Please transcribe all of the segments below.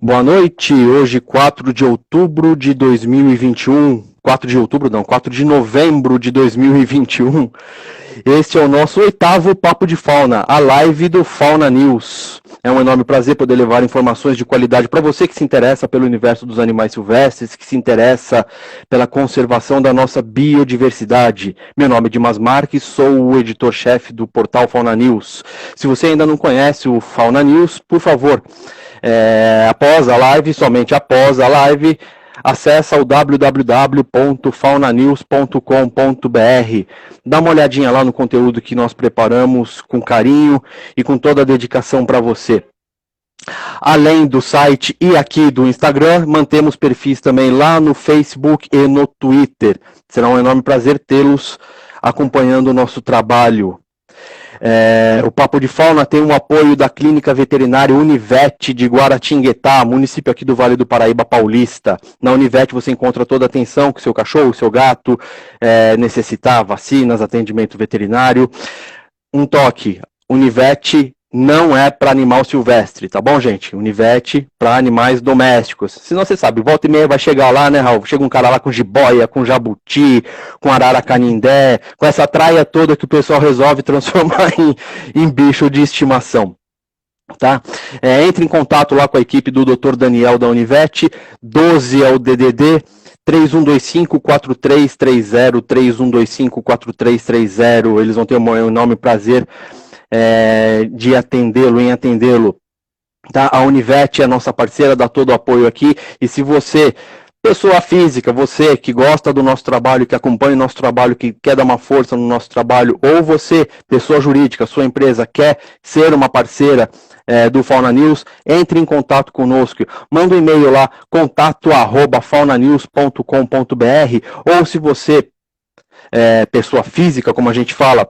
Boa noite, hoje 4 de outubro de 2021, 4 de outubro não, 4 de novembro de 2021. Este é o nosso oitavo Papo de Fauna, a live do Fauna News. É um enorme prazer poder levar informações de qualidade para você que se interessa pelo universo dos animais silvestres, que se interessa pela conservação da nossa biodiversidade. Meu nome é Dimas Marques, sou o editor-chefe do portal Fauna News. Se você ainda não conhece o Fauna News, por favor, após a live, somente após a live, acessa o www.faunanews.com.br. Dá uma olhadinha lá no conteúdo que nós preparamos com carinho e com toda a dedicação para você. Além do site e aqui do Instagram, mantemos perfis também lá no Facebook e no Twitter. Será um enorme prazer tê-los acompanhando o nosso trabalho. O Papo de Fauna tem um apoio da Clínica Veterinária Univete de Guaratinguetá, município aqui do Vale do Paraíba Paulista. Na Univete você encontra toda a atenção que o seu cachorro, o seu gato necessitar, vacinas, atendimento veterinário. Um toque, Univete não é para animal silvestre, tá bom, gente? Univete para animais domésticos. Senão você sabe, volta e meia vai chegar lá, né, Raul? Chega um cara lá com jiboia, com jabuti, com arara canindé, com essa traia toda que o pessoal resolve transformar em bicho de estimação. Tá? Entre em contato lá com a equipe do Dr. Daniel da Univete, 12 é o DDD, 3125-4330, 3125-4330, eles vão ter um enorme prazer de atendê-lo, tá? A Univete é a nossa parceira, dá todo o apoio aqui, e se você, pessoa física, você que gosta do nosso trabalho, que acompanha o nosso trabalho, que quer dar uma força no nosso trabalho, ou você, pessoa jurídica, sua empresa, quer ser uma parceira do Fauna News, entre em contato conosco, manda um e-mail lá, contato@faunanews.com.br, ou se você, pessoa física, como a gente fala,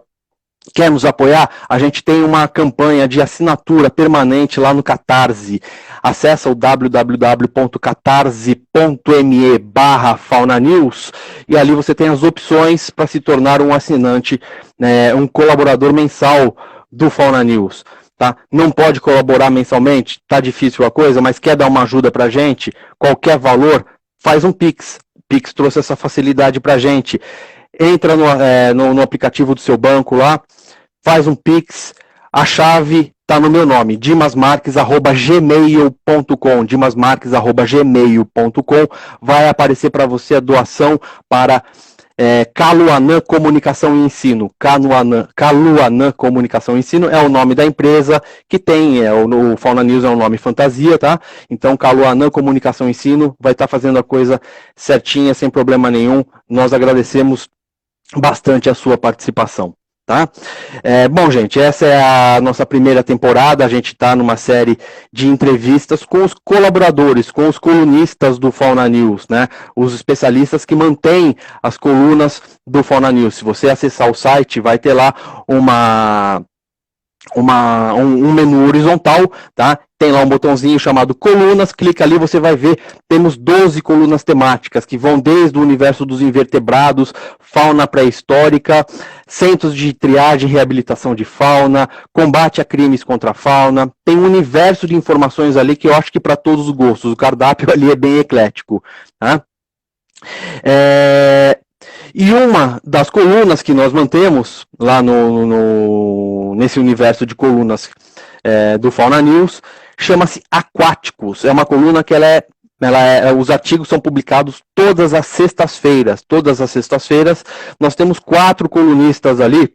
quer nos apoiar, a gente tem uma campanha de assinatura permanente lá no Catarse. Acesse o www.catarse.me/faunanews e ali você tem as opções para se tornar um assinante, um colaborador mensal do Fauna News. Tá? Não pode colaborar mensalmente, tá difícil a coisa, mas quer dar uma ajuda para a gente, qualquer valor, faz um Pix. Pix trouxe essa facilidade para a gente. Entra no aplicativo do seu banco lá, faz um Pix, a chave está no meu nome, dimasmarques@gmail.com, dimasmarques@gmail.com, vai aparecer para você a doação para Caluanã Comunicação e Ensino. Caluanã Comunicação e Ensino é o nome da empresa que tem, o Fauna News é um nome fantasia, tá? Então, Caluanã Comunicação e Ensino vai estar fazendo a coisa certinha, sem problema nenhum. Nós agradecemos bastante a sua participação. Tá? Bom, gente, essa é a nossa primeira temporada, a gente está numa série de entrevistas com os colaboradores, com os colunistas do Fauna News, né? Os especialistas que mantêm as colunas do Fauna News. Se você acessar o site, vai ter lá um menu horizontal, tá? Tem lá um botãozinho chamado colunas, clica ali, você vai ver, temos 12 colunas temáticas, que vão desde o universo dos invertebrados, fauna pré-histórica, centros de triagem e reabilitação de fauna, combate a crimes contra a fauna, tem um universo de informações ali que eu acho que para todos os gostos, o cardápio ali é bem eclético, tá? E uma das colunas que nós mantemos lá nesse universo de colunas do Fauna News chama-se Aquáticos. É uma coluna que os artigos são publicados todas as sextas-feiras. Todas as sextas-feiras nós temos 4 colunistas ali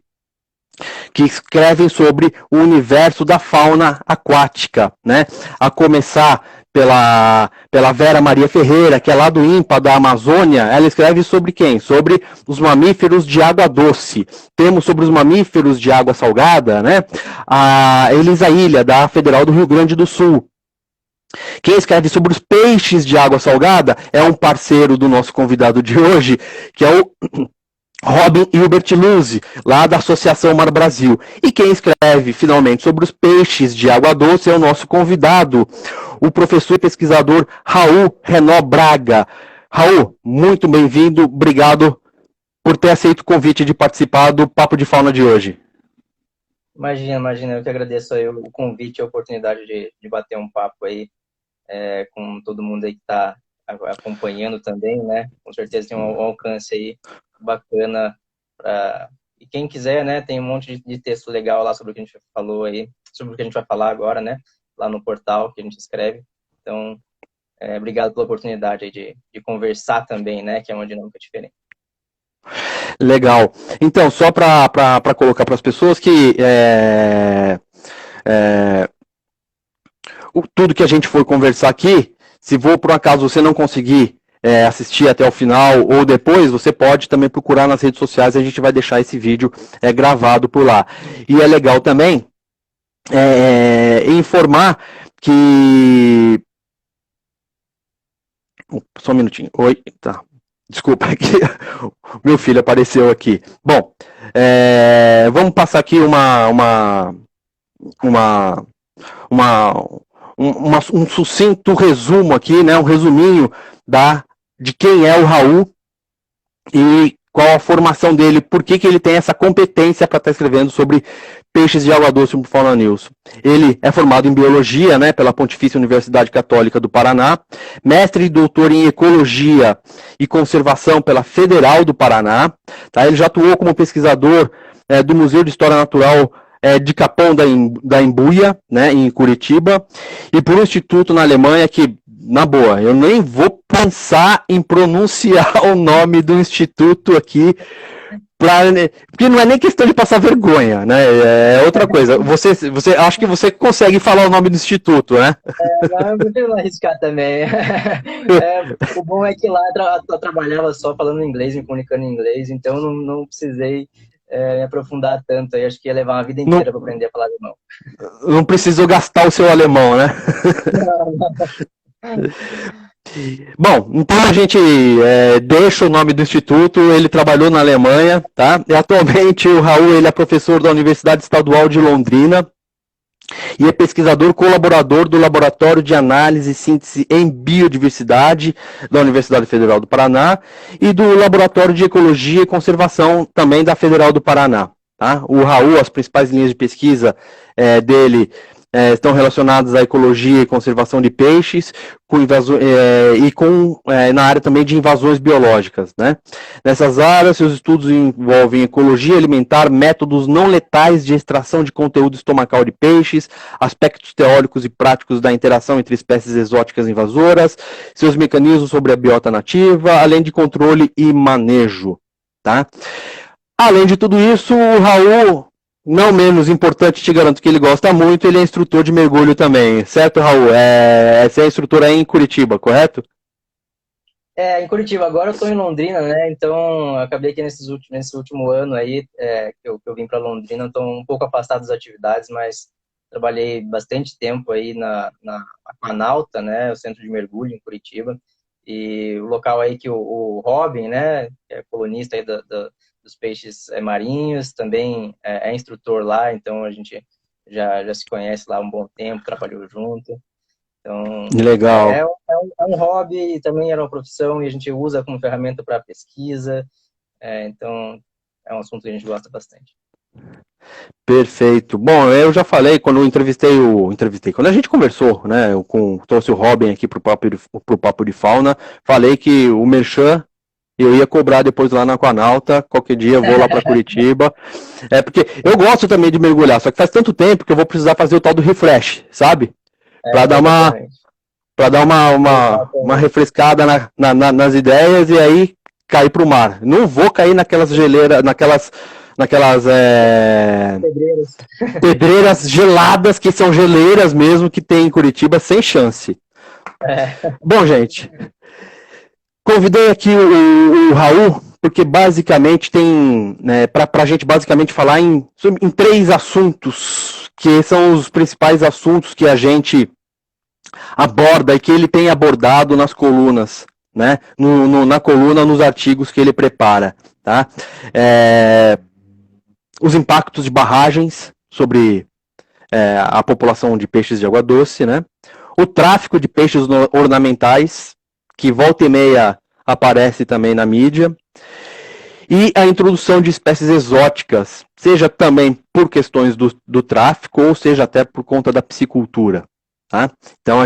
que escrevem sobre o universo da fauna aquática, né? A começar pela Vera Maria Ferreira, que é lá do INPA da Amazônia. Ela escreve sobre quem? Sobre os mamíferos de água doce. Temos sobre os mamíferos de água salgada, né? A Elisa Ilha, da Federal do Rio Grande do Sul. Quem escreve sobre os peixes de água salgada é um parceiro do nosso convidado de hoje, que é o Robin Hilbert Luzzi, lá da Associação Mar Brasil. E quem escreve, finalmente, sobre os peixes de água doce é o nosso convidado, o professor e pesquisador Raul Renó Braga. Raul, muito bem-vindo, obrigado por ter aceito o convite de participar do Papo de Fauna de hoje. Imagina, eu que agradeço aí o convite e a oportunidade de bater um papo aí com todo mundo aí que está acompanhando também, né? Com certeza tem um alcance aí bacana para... E quem quiser, né, tem um monte de texto legal lá sobre o que a gente falou aí, sobre o que a gente vai falar agora, né? Lá no portal que a gente escreve. Então, obrigado pela oportunidade aí de conversar também, né? Que é uma dinâmica diferente. Legal. Então, só para colocar para as pessoas que tudo que a gente for conversar aqui, se por um acaso você não conseguir assistir até o final ou depois, você pode também procurar nas redes sociais, a gente vai deixar esse vídeo gravado por lá. E é legal também informar que... Só um minutinho. Oi, tá. Desculpa, aqui, meu filho apareceu aqui. Bom, vamos passar aqui um sucinto resumo aqui, né? Um resuminho de quem é o Raul e qual a formação dele, por que ele tem essa competência para estar escrevendo sobre peixes de água doce para o Fauna News. Ele é formado em biologia, né, pela Pontifícia Universidade Católica do Paraná, mestre e doutor em ecologia e conservação pela Federal do Paraná. Tá? Ele já atuou como pesquisador do Museu de História Natural de Capão da Embuia, né, em Curitiba, e por um instituto na Alemanha que, na boa, eu nem vou pensar em pronunciar o nome do instituto aqui, porque não é nem questão de passar vergonha, né? É outra coisa. Você acho que você consegue falar o nome do instituto, né? Não, eu prefiro não arriscar também. O bom é que lá eu trabalhava só falando inglês, me comunicando em inglês, então não precisei me aprofundar tanto. Aí acho que ia levar uma vida inteira para aprender a falar alemão. Não precisou gastar o seu alemão, né? Bom, então a gente deixa o nome do instituto. Ele trabalhou na Alemanha, tá? E atualmente o Raul ele é professor da Universidade Estadual de Londrina e é pesquisador colaborador do Laboratório de Análise e Síntese em Biodiversidade da Universidade Federal do Paraná e do Laboratório de Ecologia e Conservação também da Federal do Paraná. Tá? O Raul, as principais linhas de pesquisa dele estão relacionadas à ecologia e conservação de peixes na área também de invasões biológicas, né? Nessas áreas, seus estudos envolvem ecologia alimentar, métodos não letais de extração de conteúdo estomacal de peixes, aspectos teóricos e práticos da interação entre espécies exóticas invasoras, seus mecanismos sobre a biota nativa, além de controle e manejo, tá? Além de tudo isso, o Raul, não menos importante, te garanto que ele gosta muito, ele é instrutor de mergulho também, certo, Raul? Você é instrutor aí em Curitiba, correto? Em Curitiba. Agora eu estou em Londrina, né? Então, eu acabei que nesse último ano aí, que eu vim para Londrina, estou um pouco afastado das atividades, mas trabalhei bastante tempo aí na Aquanauta, né? O centro de mergulho em Curitiba. E o local aí que o Robin, né? Que é colunista aí dos peixes marinhos, também é instrutor lá, então a gente já se conhece lá há um bom tempo, trabalhou junto. Então, Legal. É um hobby e também era uma profissão e a gente usa como ferramenta para pesquisa. Então, é um assunto que a gente gosta bastante. Perfeito. Bom, eu já falei quando quando a gente conversou, né, trouxe o Robin aqui pro Papo de Fauna, falei que o Merchan eu ia cobrar depois lá na Aquanauta, qualquer dia eu vou lá para Curitiba. Porque eu gosto também de mergulhar, só que faz tanto tempo que eu vou precisar fazer o tal do refresh, sabe? Para dar uma refrescada nas ideias e aí cair pro mar. Não vou cair naquelas geleiras, naquelas pedreiras geladas, que são geleiras mesmo, que tem em Curitiba, sem chance. Bom, gente, convidei aqui o Raul, porque basicamente tem, para a gente basicamente falar em 3 assuntos, que são os principais assuntos que a gente aborda e que ele tem abordado nas colunas, né? Na coluna, nos artigos que ele prepara, tá? Os impactos de barragens sobre a população de peixes de água doce, né? O tráfico de peixes ornamentais, que volta e meia aparece também na mídia, e a introdução de espécies exóticas, seja também por questões do tráfico, ou seja até por conta da piscicultura, Tá? Então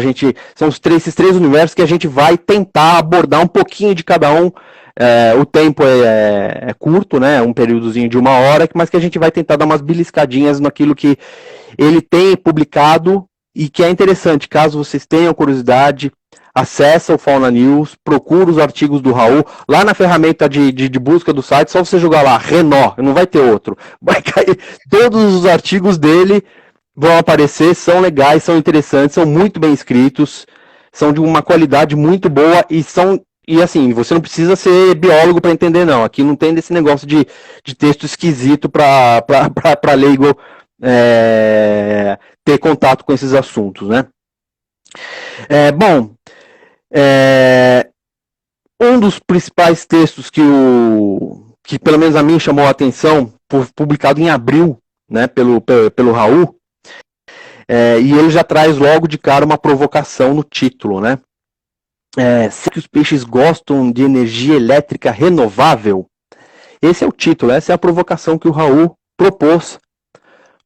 são esses três universos que a gente vai tentar abordar um pouquinho de cada um. O tempo é curto, né? Um períodozinho de 1 hora, mas que a gente vai tentar dar umas beliscadinhas naquilo que ele tem publicado e que é interessante. Caso vocês tenham curiosidade, acessa o Fauna News, procura os artigos do Raul. Lá na ferramenta de busca do site, só você jogar lá, Renault, não vai ter outro. Vai cair todos os artigos dele, vão aparecer, são legais, são interessantes, são muito bem escritos, são de uma qualidade muito boa e assim, você não precisa ser biólogo para entender, não. Aqui não tem desse negócio de texto esquisito para leigo ter contato com esses assuntos, né? Bom, um dos principais textos que pelo menos a mim chamou a atenção, publicado em abril, né, pelo Raul, e ele já traz logo de cara uma provocação no título, né? Se os peixes gostam de energia elétrica renovável, esse é o título, essa é a provocação que o Raul propôs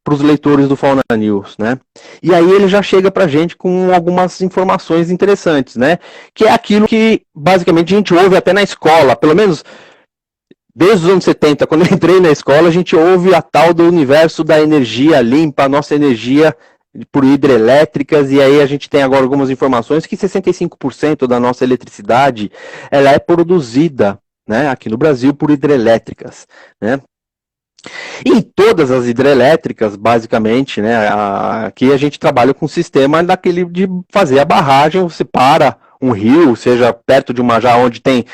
para os leitores do Fauna News, né? E aí ele já chega para a gente com algumas informações interessantes, né? Que é aquilo que basicamente a gente ouve até na escola, pelo menos desde os anos 70, quando eu entrei na escola, a gente ouve a tal do universo da energia limpa, a nossa energia por hidrelétricas, e aí a gente tem agora algumas informações que 65% da nossa eletricidade ela é produzida, né, aqui no Brasil por hidrelétricas, né? Em todas as hidrelétricas, basicamente, né, aqui a gente trabalha com um sistema daquele de fazer a barragem, você para um rio, seja perto de uma já onde tem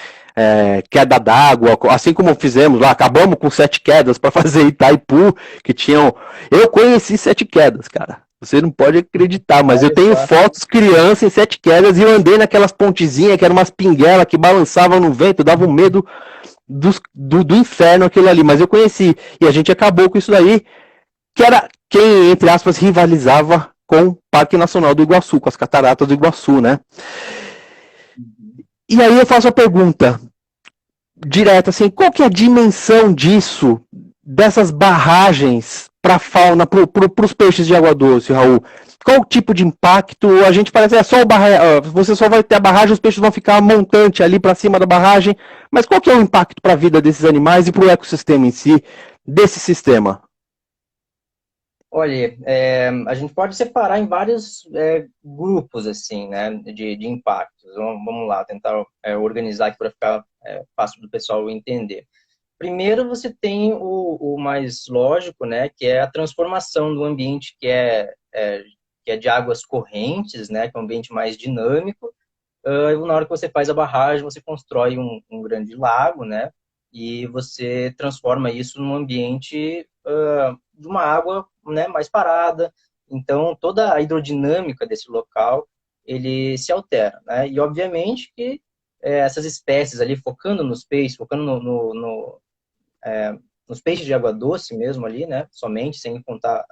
queda d'água, assim como fizemos lá, acabamos com 7 quedas para fazer Itaipu, que tinham... Eu conheci 7 quedas, cara. Você não pode acreditar, mas eu tenho fotos criança em 7 quedas e eu andei naquelas pontezinhas que eram umas pinguelas que balançavam no vento, dava um medo do inferno aquilo ali, mas eu conheci, e a gente acabou com isso daí, que era quem, entre aspas, rivalizava com o Parque Nacional do Iguaçu, com as cataratas do Iguaçu, né? E aí eu faço a pergunta direta, assim, qual que é a dimensão disso, dessas barragens para a fauna, para os peixes de água doce, Raul? Qual o tipo de impacto? A gente parece só você só vai ter a barragem, os peixes vão ficar montante ali para cima da barragem, mas qual que é o impacto para a vida desses animais e para o ecossistema em si desse sistema? Olha, a gente pode separar em vários grupos, assim, né, de impactos. Vamos lá, tentar organizar aqui para ficar fácil do pessoal entender. Primeiro, você tem o mais lógico, né, que é a transformação do ambiente que é de águas correntes, né, que é um ambiente mais dinâmico. Na hora que você faz a barragem, você constrói um grande lago, né, e você transforma isso num ambiente de uma água, né, mais parada. Então, toda a hidrodinâmica desse local, ele se altera, né, e obviamente que essas espécies ali, focando nos peixes, focando nos peixes de água doce mesmo ali, né, somente, sem contar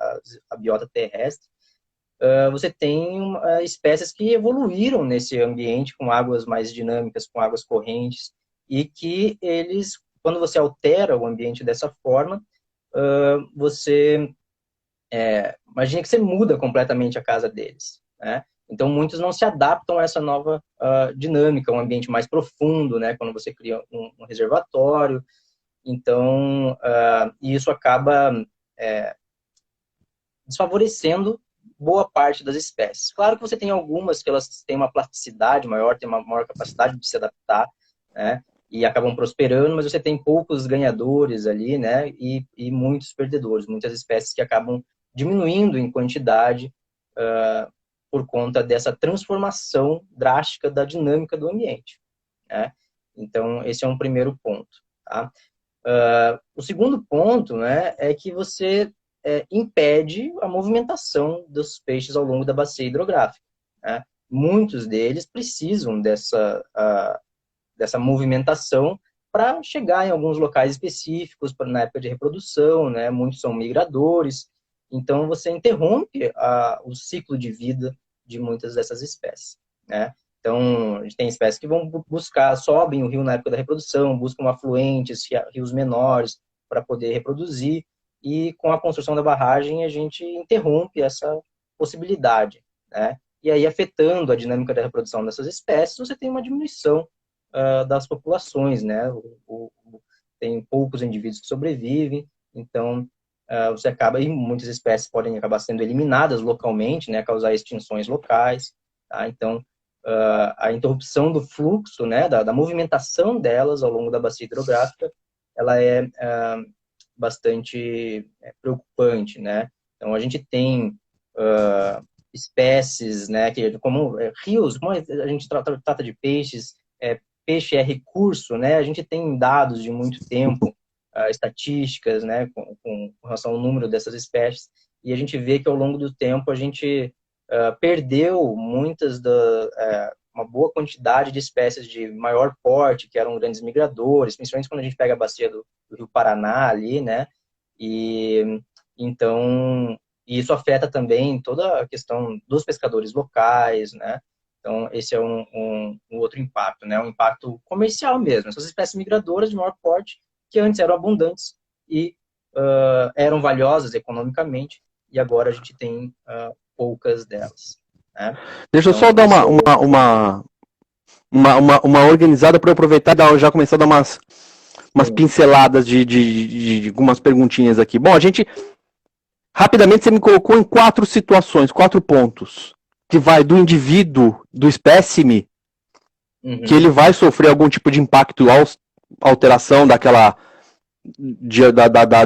a biota terrestre, você tem espécies que evoluíram nesse ambiente com águas mais dinâmicas, com águas correntes, e que eles, quando você altera o ambiente dessa forma, você imagina que você muda completamente a casa deles, né? Então, muitos não se adaptam a essa nova dinâmica, um ambiente mais profundo, né? Quando você cria um reservatório. Então, isso acaba desfavorecendo boa parte das espécies. Claro que você tem algumas que elas têm uma plasticidade maior, têm uma maior capacidade de se adaptar, né? E acabam prosperando, mas você tem poucos ganhadores ali, né? E muitos perdedores, muitas espécies que acabam diminuindo em quantidade por conta dessa transformação drástica da dinâmica do ambiente, né? Então, esse é um primeiro ponto, tá? O segundo ponto, né, é que você impede a movimentação dos peixes ao longo da bacia hidrográfica, né? Muitos deles precisam dessa movimentação para chegar em alguns locais específicos na época de reprodução, né? Muitos são migradores, então você interrompe o ciclo de vida de muitas dessas espécies, né? Então, a gente tem espécies que vão sobem o rio na época da reprodução, buscam afluentes, rios menores, para poder reproduzir, e com a construção da barragem a gente interrompe essa possibilidade, né? e aí afetando a dinâmica da reprodução dessas espécies, você tem uma diminuição das populações, né? Tem poucos indivíduos que sobrevivem, então você acaba, e muitas espécies podem acabar sendo eliminadas localmente, né? Causar extinções locais, tá? Então, a interrupção do fluxo, né? Da movimentação delas ao longo da bacia hidrográfica, ela é bastante preocupante, né? Então, a gente tem espécies, né, que como rios, como a gente trata de peixes, peixe é recurso, né? A gente tem dados de muito tempo, estatísticas, né, com relação ao número dessas espécies, e a gente vê que ao longo do tempo a gente perdeu uma boa quantidade de espécies de maior porte, que eram grandes migradores, principalmente quando a gente pega a bacia do Rio Paraná ali, né? E então isso afeta também toda a questão dos pescadores locais, né? Então, esse é um outro impacto, né? Um impacto comercial mesmo. Essas espécies migradoras de maior porte, que antes eram abundantes e eram valiosas economicamente, e agora a gente tem poucas delas, né? Deixa eu Então, só dar uma organizada para eu aproveitar e já começar a dar umas pinceladas de algumas perguntinhas aqui. Bom, rapidamente você me colocou em 4 situações, 4 pontos, que vai do indivíduo, do espécime, que ele vai sofrer algum tipo de impacto, alteração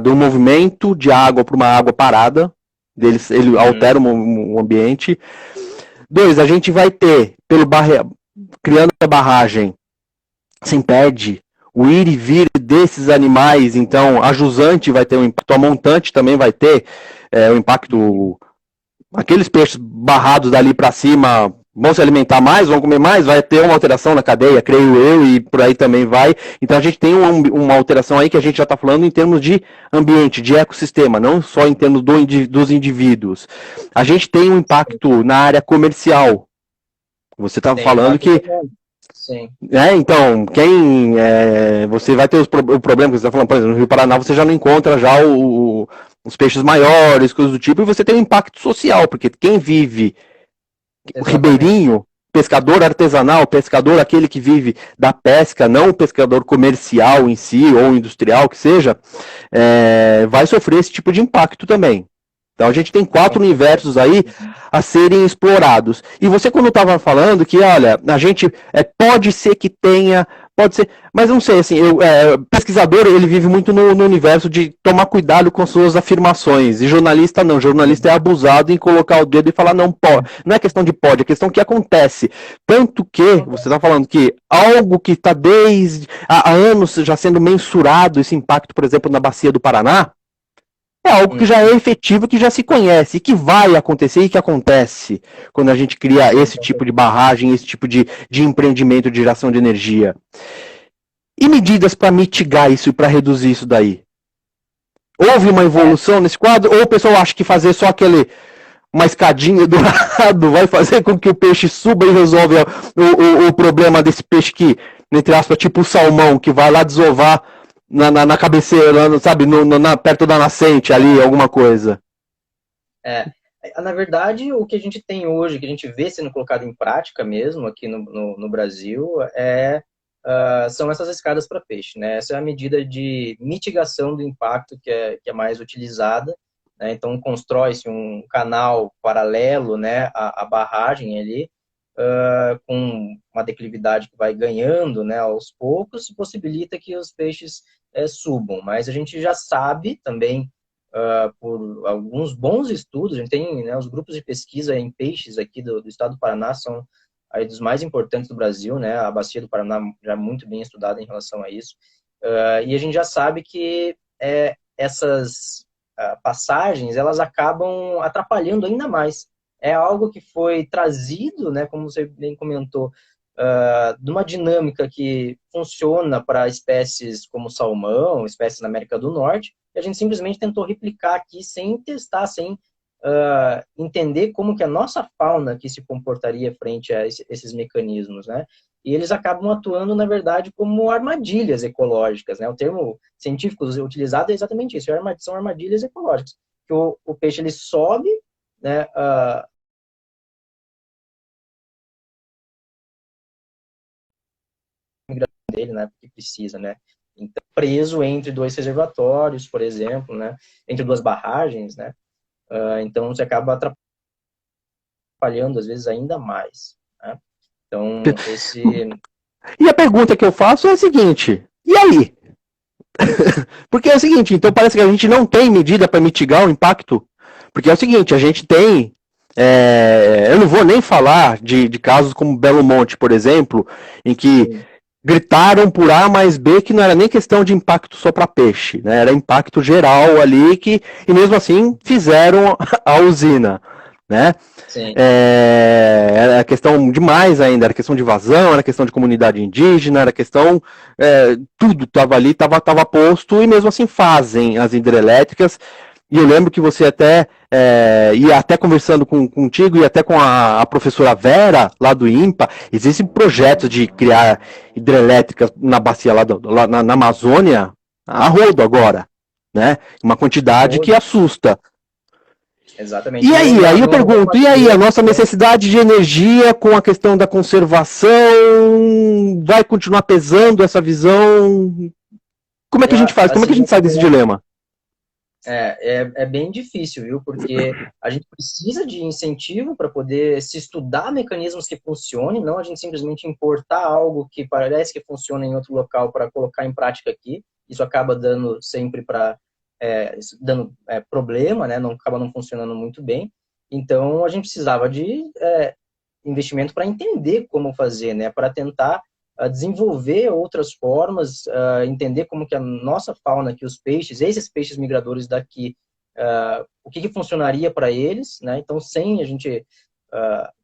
do movimento de água para uma água parada, ele altera o ambiente. 2, a gente vai ter, criando a barragem, se impede o ir e vir desses animais, então a jusante vai ter um impacto, a montante também vai ter um impacto, aqueles peixes barrados dali para cima vão se alimentar mais, vão comer mais, vai ter uma alteração na cadeia, creio eu, e por aí também vai. Então a gente tem uma alteração aí que a gente já está falando em termos de ambiente, de ecossistema, não só em termos dos indivíduos. A gente tem um impacto na área comercial. Você estava falando que... Sim. Então, você vai ter o problema que você está falando, por exemplo, no Rio Paraná você já não encontra já os peixes maiores, coisas do tipo, e você tem um impacto social, porque quem vive, o ribeirinho, pescador artesanal, pescador aquele que vive da pesca, não o pescador comercial em si, ou industrial que seja, vai sofrer esse tipo de impacto também. Então a gente tem 4 universos aí a serem explorados. E você quando estava falando que, olha, a gente pode ser que tenha, pode ser, mas não sei, assim, pesquisador ele vive muito no universo de tomar cuidado com suas afirmações, e jornalista não, jornalista é abusado em colocar o dedo e falar não pode, não é questão de pode, é questão que acontece. Tanto que, você está falando que algo que está desde há anos já sendo mensurado, esse impacto, por exemplo, na bacia do Paraná, é algo que já é efetivo, que já se conhece, e que vai acontecer e que acontece quando a gente cria esse tipo de barragem, esse tipo de empreendimento de geração de energia. E medidas para mitigar isso e para reduzir isso daí? Houve uma evolução nesse quadro? Ou o pessoal acha que fazer só uma escadinha do lado vai fazer com que o peixe suba e resolve o problema desse peixe que, entre aspas, tipo o salmão, que vai lá desovar na cabeceira, sabe, perto da nascente ali, alguma coisa. Na verdade, o que a gente tem hoje, que a gente vê sendo colocado em prática mesmo aqui no Brasil, são essas escadas para peixe, né? Essa é a medida de mitigação do impacto que é mais utilizada, né? Então, constrói-se um canal paralelo, né, à barragem ali, com uma declividade que vai ganhando, né, aos poucos, possibilita que os peixes subam. Mas a gente já sabe também, por alguns bons estudos, a gente tem, né, os grupos de pesquisa em peixes aqui do estado do Paraná são aí dos mais importantes do Brasil, né, a bacia do Paraná já é muito bem estudada em relação a isso, e a gente já sabe que essas passagens, elas acabam atrapalhando ainda mais. É algo que foi trazido, né, como você bem comentou, de uma dinâmica que funciona para espécies como salmão, espécies na América do Norte, e a gente simplesmente tentou replicar aqui sem testar, sem entender como que a nossa fauna aqui se comportaria frente a esses mecanismos, né? E eles acabam atuando, na verdade, como armadilhas ecológicas, né? O termo científico utilizado é exatamente isso, são armadilhas ecológicas. Que o peixe, ele sobe, né, ele, né, porque precisa, né. Então, preso entre 2 reservatórios, por exemplo, né, entre 2 barragens, né, então você acaba atrapalhando, às vezes, ainda mais, né. Então, E a pergunta que eu faço é a seguinte, e aí? Porque é o seguinte, então parece que a gente não tem medida para mitigar o impacto, porque é o seguinte, a gente tem, eu não vou nem falar de casos como Belo Monte, por exemplo, em que gritaram por A mais B que não era nem questão de impacto só para peixe, né? Era impacto geral ali e mesmo assim fizeram a usina, né? Era questão demais ainda, era questão de vazão, era questão de comunidade indígena, era questão, tudo estava ali, estava posto e mesmo assim fazem as hidrelétricas. E eu lembro que você até ia até conversando contigo e até com a professora Vera, lá do INPA, existem projetos de criar hidrelétricas na bacia lá na Amazônia, a rodo agora, né? Uma quantidade que assusta. Exatamente. E aí eu pergunto, e aí a nossa necessidade de energia com a questão da conservação vai continuar pesando essa visão? Como é que a gente faz? Como é que a gente sai desse dilema? É bem difícil, viu? Porque a gente precisa de incentivo para poder se estudar mecanismos que funcionem, não a gente simplesmente importar algo que parece que funciona em outro local para colocar em prática aqui. Isso acaba dando sempre problema, né? Acaba não funcionando muito bem. Então, a gente precisava de investimento para entender como fazer, né? Para tentar desenvolver outras formas, entender como que a nossa fauna aqui, os peixes, esses peixes migradores daqui, o que funcionaria para eles, né? Então, sem a gente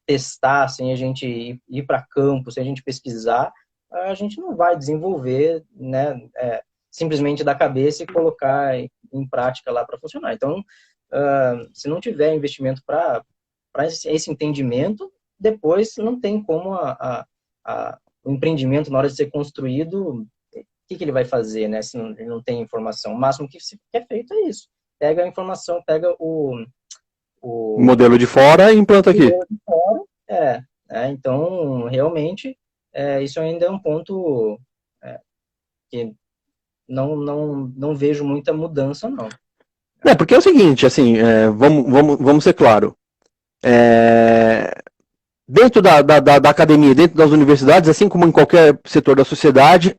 testar, sem a gente ir para campo, sem a gente pesquisar, a gente não vai desenvolver, né? Simplesmente da cabeça e colocar em prática lá para funcionar. Então, se não tiver investimento para esse entendimento, depois não tem como o empreendimento, na hora de ser construído, o que ele vai fazer, né? Se ele não tem informação. O máximo que é feito é isso. Pega a informação, pega o modelo de fora e implanta aqui. Modelo de fora, então, realmente, isso ainda é um ponto que não vejo muita mudança, não. Porque é o seguinte, assim, vamos ser claro. Dentro da academia, dentro das universidades, assim como em qualquer setor da sociedade,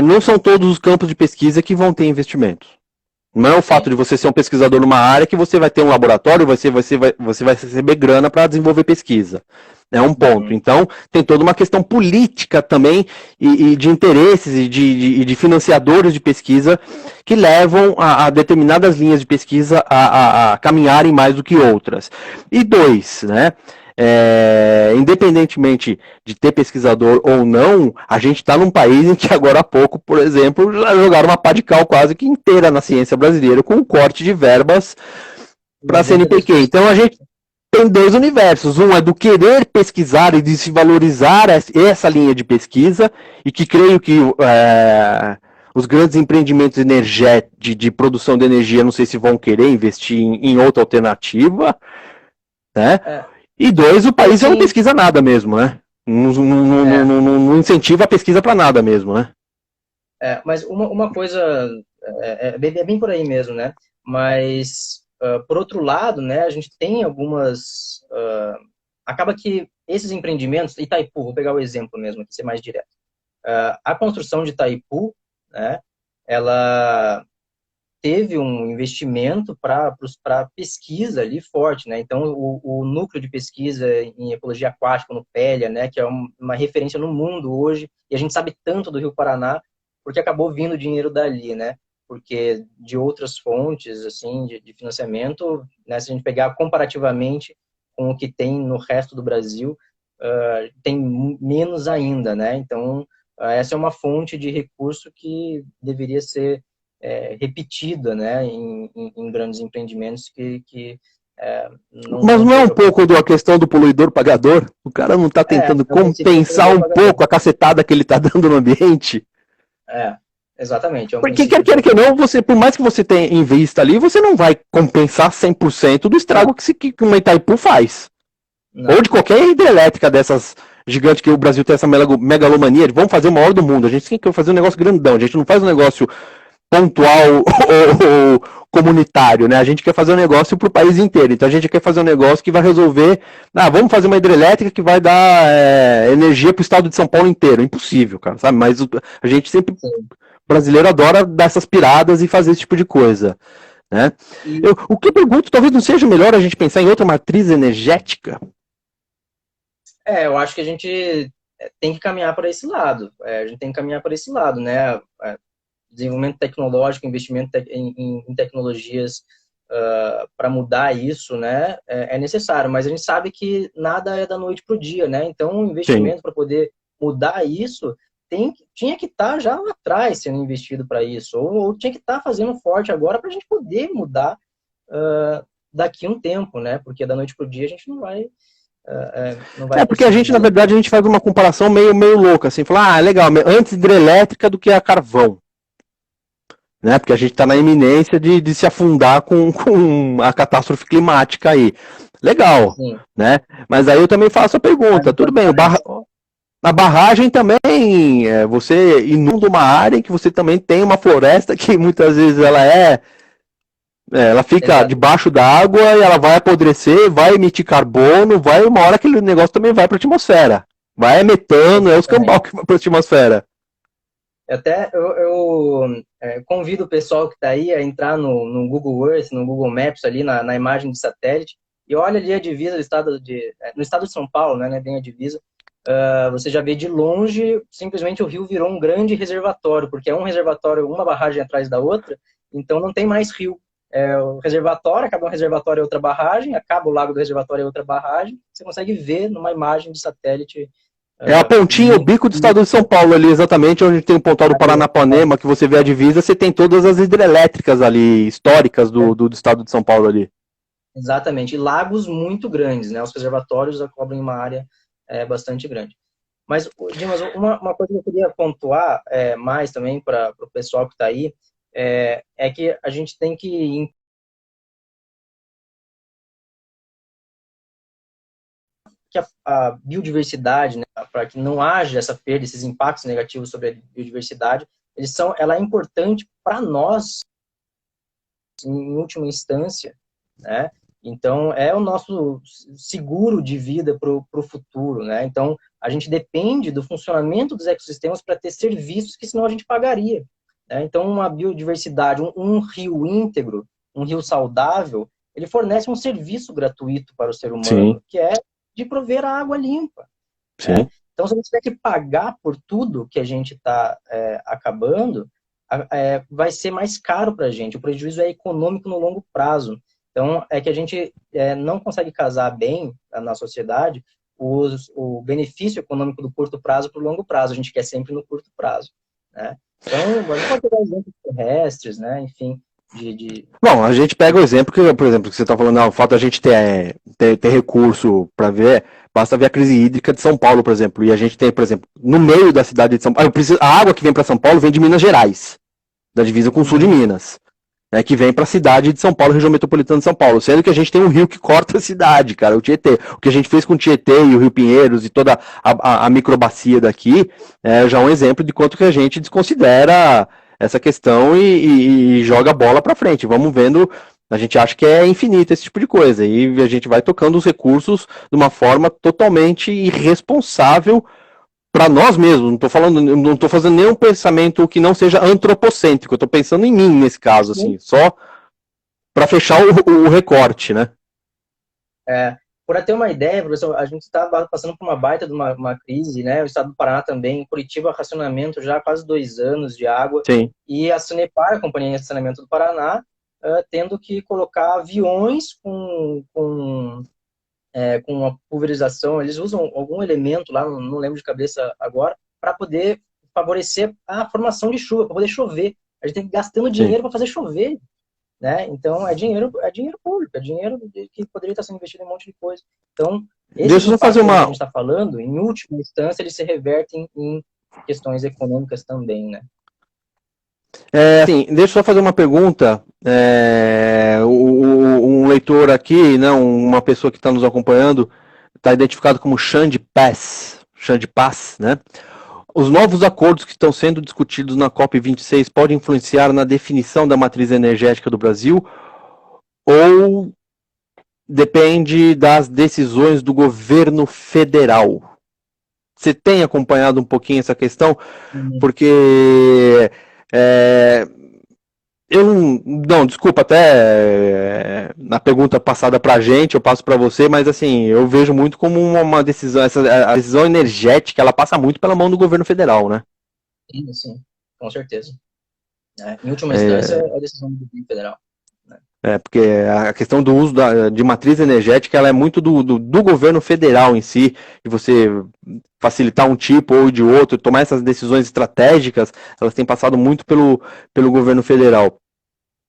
não são todos os campos de pesquisa que vão ter investimentos. Não é o fato de você ser um pesquisador numa área que você vai ter um laboratório, você vai receber grana para desenvolver pesquisa. É um ponto. Então, tem toda uma questão política também, e de interesses, e de financiadores de pesquisa, que levam a determinadas linhas de pesquisa a caminharem mais do que outras. E 2, né? Independentemente de ter pesquisador ou não, a gente está num país em que agora há pouco, por exemplo, jogaram uma pá de cal quase que inteira na ciência brasileira com um corte de verbas para a CNPq. Então a gente tem 2 universos, um é do querer pesquisar e de se valorizar essa linha de pesquisa, e que creio que os grandes empreendimentos de produção de energia, não sei se vão querer investir em outra alternativa, né? E 2, o país não pesquisa nada mesmo, né? Não incentiva a pesquisa para nada mesmo, né? Mas uma coisa, é bem por aí mesmo, né? Mas, por outro lado, né, a gente tem algumas... acaba que esses empreendimentos, Itaipu, vou pegar o exemplo mesmo, aqui ser mais direto. A construção de Itaipu, né, ela teve um investimento para pesquisa ali forte, né? Então, o núcleo de pesquisa em ecologia aquática, no PELHA, né, que é uma referência no mundo hoje, e a gente sabe tanto do Rio Paraná, porque acabou vindo dinheiro dali, né? Porque de outras fontes, assim, de financiamento, né, se a gente pegar comparativamente com o que tem no resto do Brasil, tem menos ainda, né? Então, essa é uma fonte de recurso que deveria ser repetida, né, em grandes empreendimentos que mas não é um pouco da questão do poluidor pagador? O cara não está tentando compensar um pouco a cacetada que ele está dando no ambiente? Exatamente. Porque quer que não, você, por mais que você tenha em vista ali, você não vai compensar 100% do estrago que uma Itaipu faz. Não. Ou de qualquer hidrelétrica dessas gigante que o Brasil tem essa megalomania de vamos fazer o maior do mundo. A gente tem que fazer um negócio grandão. A gente não faz um negócio pontual ou comunitário, né? A gente quer fazer um negócio para o país inteiro. Então a gente quer fazer um negócio que vai resolver. Vamos fazer uma hidrelétrica que vai dar energia para o estado de São Paulo inteiro. Impossível, cara, sabe? Mas a gente sempre, brasileiro, adora dar essas piradas e fazer esse tipo de coisa, né? O que eu pergunto, talvez não seja melhor a gente pensar em outra matriz energética? Eu acho que a gente tem que caminhar para esse lado. A gente tem que caminhar para esse lado, né? Desenvolvimento tecnológico, investimento em tecnologias para mudar isso, né, é necessário, mas a gente sabe que nada é da noite para o dia, né? Então, o investimento para poder mudar isso tinha que estar já lá atrás sendo investido para isso, ou tinha que estar fazendo forte agora para a gente poder mudar daqui a um tempo, né? Porque da noite para o dia a gente não vai. Porque a gente, na verdade, a gente faz uma comparação meio louca, assim, falar, legal, antes hidrelétrica do que a carvão. Né, porque a gente está na iminência de se afundar com a catástrofe climática aí. Legal, né? Mas aí eu também faço a pergunta, tudo bem, a barragem também, você inunda uma área em que você também tem uma floresta que muitas vezes ela fica debaixo da água e ela vai apodrecer, vai emitir carbono, uma hora aquele negócio também vai para a atmosfera. Vai metano, os cambal que vai para a atmosfera. Até eu convido o pessoal que está aí a entrar no Google Earth, no Google Maps, ali na imagem de satélite, e olha ali a divisa do no estado de São Paulo, né, bem a divisa, você já vê de longe, simplesmente o rio virou um grande reservatório, porque é um reservatório, uma barragem atrás da outra, então não tem mais rio. O reservatório, acaba um reservatório é outra barragem, acaba o lago do reservatório é outra barragem, você consegue ver numa imagem de satélite. A pontinha, o bico do estado de São Paulo ali, exatamente, onde tem o Pontal do Paranapanema, que você vê a divisa, você tem todas as hidrelétricas ali, históricas do estado de São Paulo ali. Exatamente, e lagos muito grandes, né? Os reservatórios cobrem uma área bastante grande. Mas, Dimas, uma coisa que eu queria pontuar mais também para o pessoal que está aí, é que a gente tem que a biodiversidade, né, para que não haja essa perda, esses impactos negativos sobre a biodiversidade, ela é importante para nós, em última instância, né? Então, é o nosso seguro de vida para o futuro, né? Então, a gente depende do funcionamento dos ecossistemas para ter serviços que senão a gente pagaria, né? Então, uma biodiversidade, um rio íntegro, um rio saudável, ele fornece um serviço gratuito para o ser humano, Sim. que é de prover a água limpa. Né? Então, se a gente tiver que pagar por tudo que a gente está acabando, vai ser mais caro para a gente. O prejuízo é econômico no longo prazo. Então, é que a gente não consegue casar bem na sociedade o benefício econômico do curto prazo para o longo prazo. A gente quer sempre no curto prazo. Né? Então, a gente pode pegar exemplos terrestres, né? Enfim, Bom, a gente pega o exemplo que, por exemplo, que você está falando, o fato da gente ter recurso para ver, basta ver a crise hídrica de São Paulo, por exemplo, e a gente tem, por exemplo, no meio da cidade de São Paulo, a água que vem para São Paulo vem de Minas Gerais, da divisa com o sul de Minas, né, que vem para a cidade de São Paulo, região metropolitana de São Paulo, sendo que a gente tem um rio que corta a cidade, cara, o Tietê. O que a gente fez com o Tietê e o Rio Pinheiros e toda a microbacia daqui, já é um exemplo de quanto que a gente desconsidera essa questão e joga a bola para frente. Vamos vendo, a gente acha que é infinito esse tipo de coisa, e a gente vai tocando os recursos de uma forma totalmente irresponsável para nós mesmos. Não estou fazendo nenhum pensamento que não seja antropocêntrico, eu estou pensando em mim nesse caso, assim, só para fechar o recorte, né? Para ter uma ideia, professor, a gente está passando por uma baita de uma crise, né? O estado do Paraná também, Curitiba, racionamento já há quase 2 anos de água. Sim. E a Sanepar, a Companhia de Saneamento do Paraná, tendo que colocar aviões com uma pulverização. Eles usam algum elemento lá, não lembro de cabeça agora, para poder favorecer a formação de chuva, para poder chover. A gente tem que ir gastando dinheiro para fazer chover. Né? Então, é dinheiro público, é dinheiro que poderia estar sendo investido em um monte de coisa. Então, deixa eu fazer que a gente está falando, em última instância, eles se revertem em questões econômicas também, né? Assim, deixa eu só fazer uma pergunta. Um leitor aqui, né, uma pessoa que está nos acompanhando, está identificado como Xande Pass. chã de paz, né? Os novos acordos que estão sendo discutidos na COP26 podem influenciar na definição da matriz energética do Brasil ou depende das decisões do governo federal? Você tem acompanhado um pouquinho essa questão? Uhum. Porque eu não, desculpa, até na pergunta passada para a gente, eu passo para você, mas assim, eu vejo muito como uma decisão, a decisão energética, ela passa muito pela mão do governo federal, né? Sim, sim, com certeza. Em última instância, É, é a decisão do governo federal. Né? porque a questão do uso de matriz energética, ela é muito do governo federal em si, e você facilitar um tipo ou de outro, tomar essas decisões estratégicas, elas têm passado muito pelo governo federal.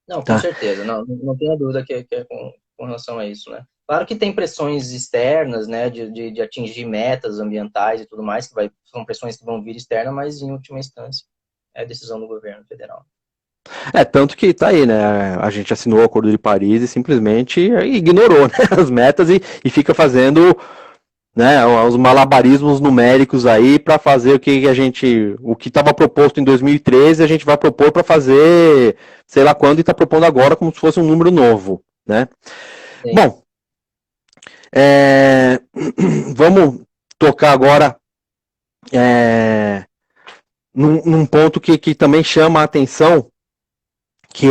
Não, com Tá? certeza, não tenha dúvida que é com relação a isso, né? Claro que tem pressões externas, né, de atingir metas ambientais e tudo mais, são pressões que vão vir externas, mas em última instância é decisão do governo federal. Tanto que tá aí, né? A gente assinou o Acordo de Paris e simplesmente ignorou, né, as metas e fica fazendo, né, os malabarismos numéricos aí para fazer o que estava proposto em 2013, a gente vai propor para fazer, sei lá quando, e está propondo agora como se fosse um número novo, né? Sim. Bom, é, vamos tocar agora num ponto que também chama a atenção, que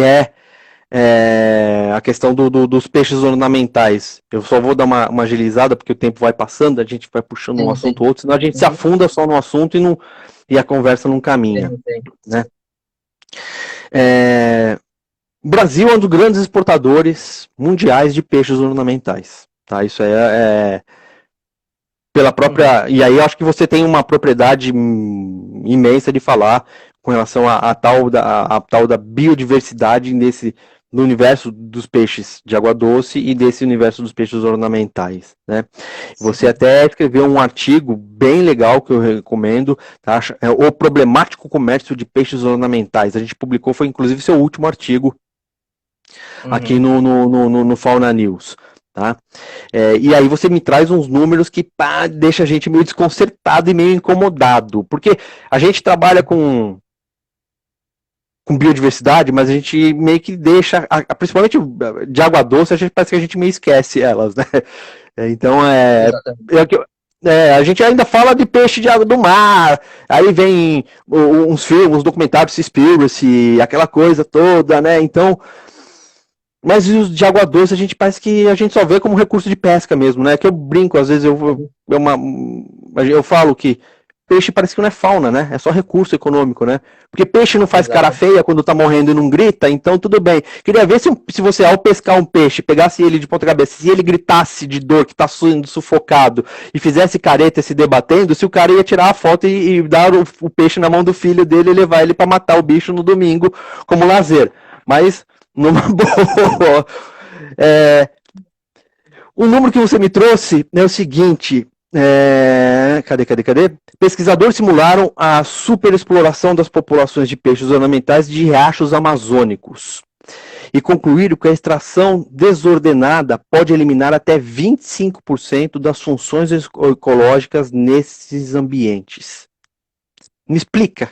a questão dos peixes ornamentais. Eu só vou dar uma agilizada, porque o tempo vai passando, a gente vai puxando um Sim, assunto sim. ou outro, senão a gente se Uhum. afunda só no assunto e a conversa não caminha. Sim, sim. Né? O Brasil é um dos grandes exportadores mundiais de peixes ornamentais. Tá? Isso pela Uhum. própria. E aí eu acho que você tem uma propriedade imensa de falar com relação a tal da biodiversidade no universo dos peixes de água doce e desse universo dos peixes ornamentais, né? Você Sim. até escreveu um artigo bem legal que eu recomendo, tá? O problemático comércio de peixes ornamentais. A gente publicou, foi inclusive seu último artigo aqui Uhum. no Fauna News. Tá? E aí você me traz uns números que deixa a gente meio desconcertado e meio incomodado, porque a gente trabalha com biodiversidade, mas a gente meio que deixa, principalmente de água doce, parece que a gente meio esquece elas, né? Então Exatamente. a gente ainda fala de peixe de água do mar, aí vem uns filmes, uns documentários, Seaspiracy, aquela coisa toda, né? Então mas os de água doce a gente parece que a gente só vê como recurso de pesca mesmo, né? Que eu brinco, às vezes eu falo que peixe parece que não é fauna, né? É só recurso econômico, né? Porque peixe não faz cara Exatamente. feia quando tá morrendo e não grita, então tudo bem. Queria ver se você, ao pescar um peixe, pegasse ele de ponta cabeça, se ele gritasse de dor, que tá sendo sufocado, e fizesse careta se debatendo, se o cara ia tirar a foto e dar o peixe na mão do filho dele e levar ele para matar o bicho no domingo como lazer. Mas numa boa. O número que você me trouxe é o seguinte. Cadê? Pesquisadores simularam a superexploração das populações de peixes ornamentais de riachos amazônicos e concluíram que a extração desordenada pode eliminar até 25% das funções ecológicas nesses ambientes. Me explica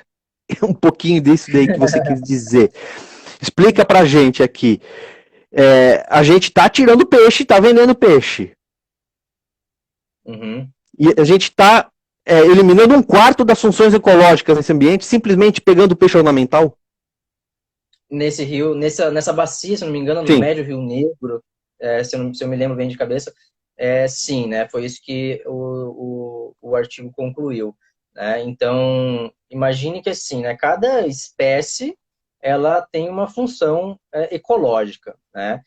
um pouquinho disso daí que você quis dizer. Explica pra gente aqui. A gente está tirando peixe, está vendendo peixe. Uhum. E a gente está eliminando um quarto das funções ecológicas nesse ambiente, simplesmente pegando peixe ornamental? Nesse rio, nessa bacia, se não me engano, no Sim. Médio Rio Negro, se eu me lembro bem de cabeça, sim, né? Foi isso que o artigo concluiu. Né? Então, imagine que assim, né? Cada espécie ela tem uma função ecológica, né?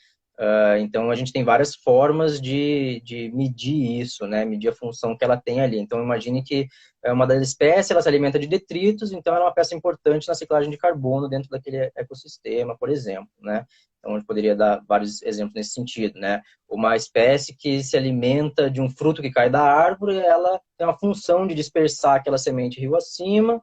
Então, a gente tem várias formas de medir isso, né? Medir a função que ela tem ali. Então, imagine que uma das espécies ela se alimenta de detritos, então ela é uma peça importante na ciclagem de carbono dentro daquele ecossistema, por exemplo, né? Então, a gente poderia dar vários exemplos nesse sentido, né? Uma espécie que se alimenta de um fruto que cai da árvore, ela tem uma função de dispersar aquela semente rio acima,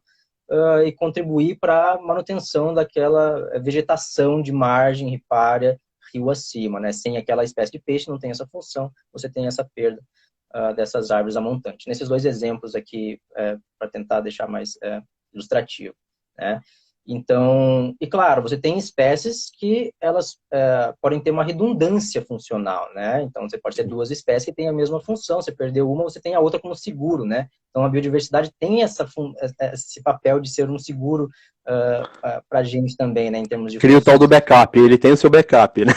e contribuir para a manutenção daquela vegetação de margem ripária rio acima, né? Sem aquela espécie de peixe, não tem essa função, você tem essa perda dessas árvores a montante. Nesses dois exemplos aqui, para tentar deixar mais ilustrativo, né? Então, e claro, você tem espécies que elas podem ter uma redundância funcional, né? Então, você pode ter duas espécies que têm a mesma função. Você perdeu uma, você tem a outra como seguro, né? Então, a biodiversidade tem esse papel de ser um seguro para a gente também, né? Em termos de Cria o tal do funções. backup, ele tem o seu backup, né?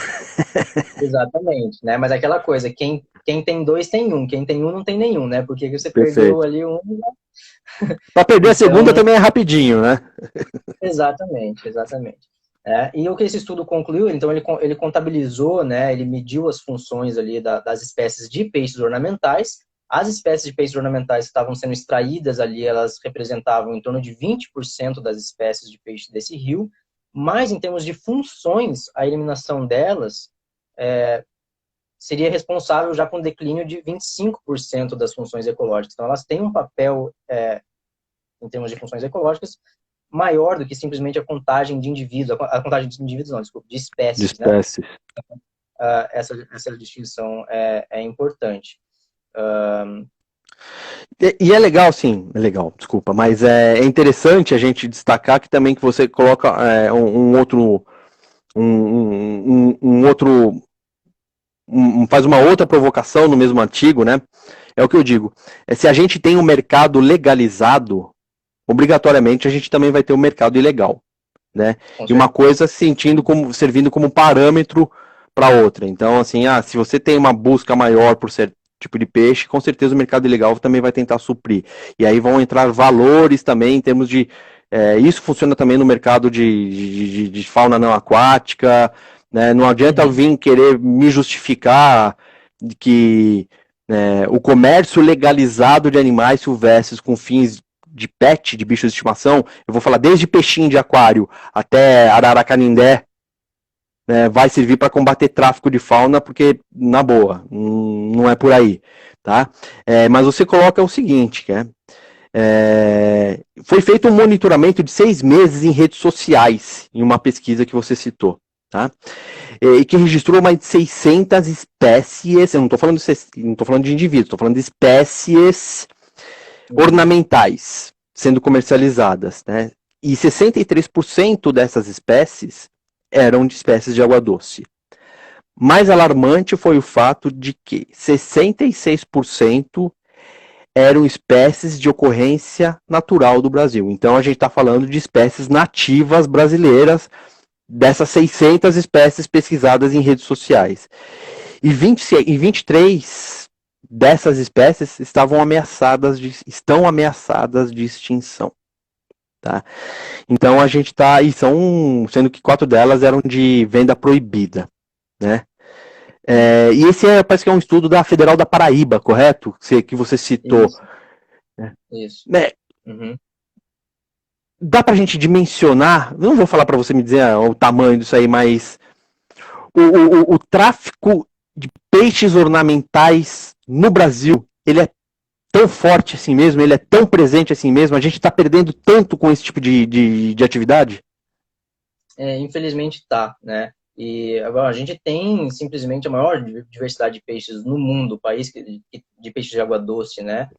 Exatamente, né? Mas aquela coisa, quem tem dois tem um, quem tem um não tem nenhum, né? Porque você perdeu Perfeito. ali um. Para perder a segunda Então, também é rapidinho, né? exatamente, exatamente. E o que esse estudo concluiu, então ele contabilizou, né, ele mediu as funções ali das espécies de peixes ornamentais. As espécies de peixes ornamentais que estavam sendo extraídas ali, elas representavam em torno de 20% das espécies de peixe desse rio, mas em termos de funções, a eliminação delas seria responsável já com declínio de 25% das funções ecológicas. Então, elas têm um papel, em termos de funções ecológicas, maior do que simplesmente a contagem de indivíduos, a contagem de indivíduos não, desculpa, de De espécies, né? espécies. Essa distinção é importante. E é legal, sim, é legal, desculpa, mas é interessante a gente destacar que também que você coloca um outro, um outro, faz uma outra provocação no mesmo artigo, né? É o que eu digo. Se a gente tem um mercado legalizado, obrigatoriamente a gente também vai ter um mercado ilegal, né? Com E uma certeza. coisa servindo como parâmetro para outra. Então, assim, se você tem uma busca maior por certo tipo de peixe, com certeza o mercado ilegal também vai tentar suprir. E aí vão entrar valores também em termos de. Isso funciona também no mercado de fauna não aquática. Né? Não adianta Uhum. vir querer me justificar que o comércio legalizado de animais silvestres com fins de pet, de bichos de estimação, eu vou falar desde peixinho de aquário até araracanindé, né, vai servir para combater tráfico de fauna, porque, na boa, não é por aí. Tá? Mas você coloca o seguinte, foi feito um monitoramento de 6 meses em redes sociais, em uma pesquisa que você citou. Tá? E que registrou mais de 600 espécies, eu não estou falando de indivíduos, estou falando de espécies Uhum. ornamentais sendo comercializadas, né? E 63% dessas espécies eram de espécies de água doce. Mais alarmante foi o fato de que 66% eram espécies de ocorrência natural do Brasil. Então a gente está falando de espécies nativas brasileiras, dessas 600 espécies pesquisadas em redes sociais. E 23 dessas espécies estão ameaçadas de extinção. Tá? Então a gente está, sendo que 4 delas eram de venda proibida, né? E esse parece que é um estudo da Federal da Paraíba, correto? Que você citou. Isso, isso. Né? Uhum. Dá pra gente dimensionar, não vou falar para você me dizer o tamanho disso aí, mas o tráfico de peixes ornamentais no Brasil, ele é tão forte assim mesmo, ele é tão presente assim mesmo, a gente está perdendo tanto com esse tipo de atividade? Infelizmente tá, né? E agora a gente tem simplesmente a maior diversidade de peixes no mundo, o país de peixes de água doce, né?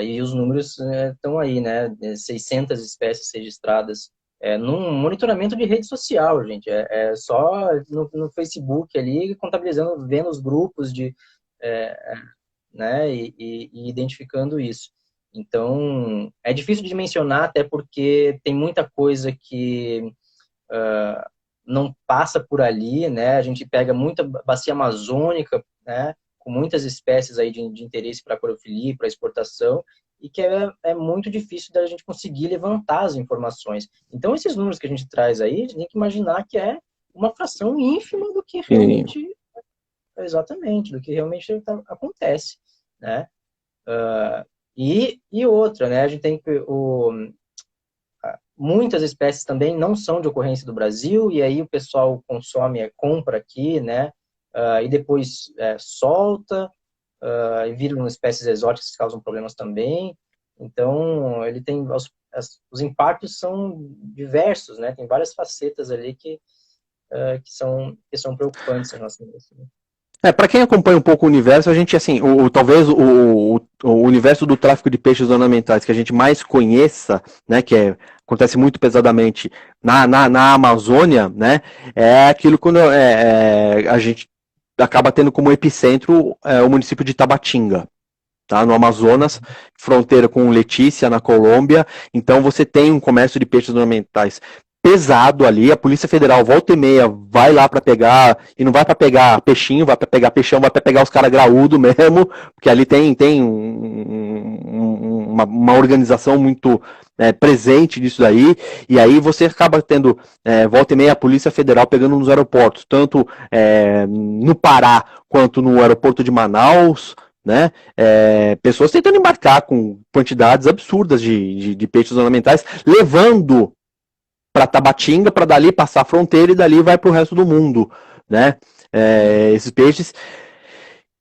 E os números estão aí, né? 600 espécies registradas num monitoramento de rede social, gente. Só no Facebook ali, contabilizando, vendo os grupos né? E identificando isso. Então, é difícil de mencionar, até porque tem muita coisa que não passa por ali, né? A gente pega muita bacia amazônica, né? Com muitas espécies aí de interesse para clorofilia, para exportação, e que é muito difícil da gente conseguir levantar as informações. Então, esses números que a gente traz aí, a gente tem que imaginar que é uma fração ínfima do que Sim. realmente, exatamente, do que realmente acontece, né? E outra, né? A gente tem que muitas espécies também não são de ocorrência do Brasil, e aí o pessoal consome, compra aqui, né? E depois solta, e viram espécies exóticas que causam problemas também. Então, ele tem os impactos são diversos, né? Tem várias facetas ali que são preocupantes em relação a isso. Para quem acompanha um pouco o universo, a gente, assim, talvez o universo do tráfico de peixes ornamentais que a gente mais conheça, né, acontece muito pesadamente na Amazônia, né, é aquilo quando a gente acaba tendo como epicentro o município de Tabatinga, tá, no Amazonas, fronteira com Letícia, na Colômbia. Então você tem um comércio de peixes ornamentais pesado ali, a Polícia Federal volta e meia vai lá para pegar, e não vai para pegar peixinho, vai para pegar peixão, vai para pegar os caras graúdo mesmo, porque ali tem uma organização muito presente disso daí, e aí você acaba tendo volta e meia a Polícia Federal pegando nos aeroportos, tanto no Pará quanto no aeroporto de Manaus, né? Pessoas tentando embarcar com quantidades absurdas de peixes ornamentais, levando para Tabatinga, para dali passar a fronteira e dali vai para o resto do mundo, né? Esses peixes.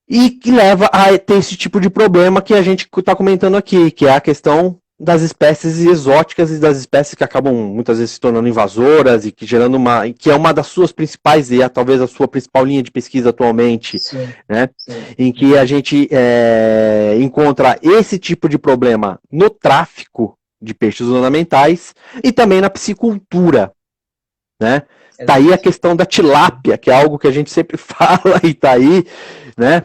E que leva a ter esse tipo de problema que a gente está comentando aqui, que é a questão das espécies exóticas e das espécies que acabam muitas vezes se tornando invasoras e que gerando que é uma das suas principais, e talvez a sua principal linha de pesquisa atualmente, sim, né? Sim. Em que a gente encontra esse tipo de problema no tráfico de peixes ornamentais e também na piscicultura, né? Tá aí a questão da tilápia, que é algo que a gente sempre fala e tá aí, né,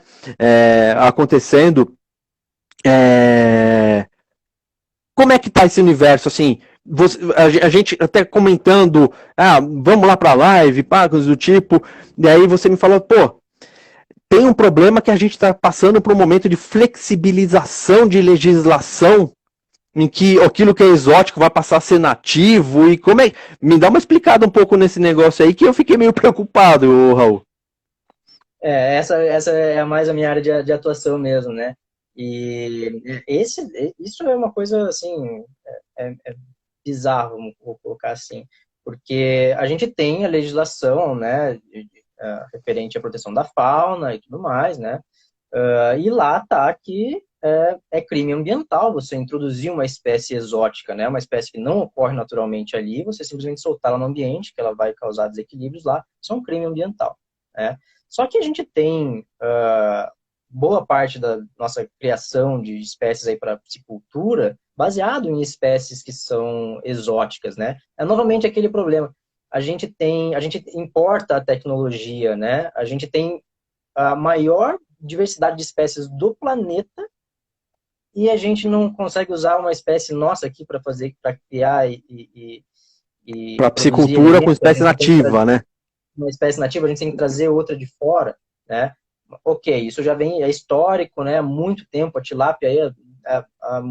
acontecendo. Como é que tá esse universo, assim, a gente até comentando, vamos lá pra live, coisas do tipo, e aí você me falou, pô, tem um problema que a gente está passando por um momento de flexibilização de legislação em que aquilo que é exótico vai passar a ser nativo, e como é... Me dá uma explicada um pouco nesse negócio aí, que eu fiquei meio preocupado, Raul. Essa é mais a minha área de atuação mesmo, né? E isso é uma coisa, assim, é bizarro, vou colocar assim, porque a gente tem a legislação, né, referente à proteção da fauna e tudo mais, né? E lá tá que é crime ambiental você introduzir uma espécie exótica, né? Uma espécie que não ocorre naturalmente ali, você simplesmente soltá-la no ambiente, que ela vai causar desequilíbrios lá, isso é um crime ambiental, né? Só que a gente tem boa parte da nossa criação de espécies aí para piscicultura baseado em espécies que são exóticas, né? É novamente aquele problema. A gente importa a tecnologia, né? A gente tem a maior diversidade de espécies do planeta e a gente não consegue usar uma espécie nossa aqui para criar e para piscicultura com espécie nativa, né? Uma espécie nativa, a gente tem que trazer outra de fora, né? Ok, isso já vem, é histórico, né? Há muito tempo, a tilápia aí há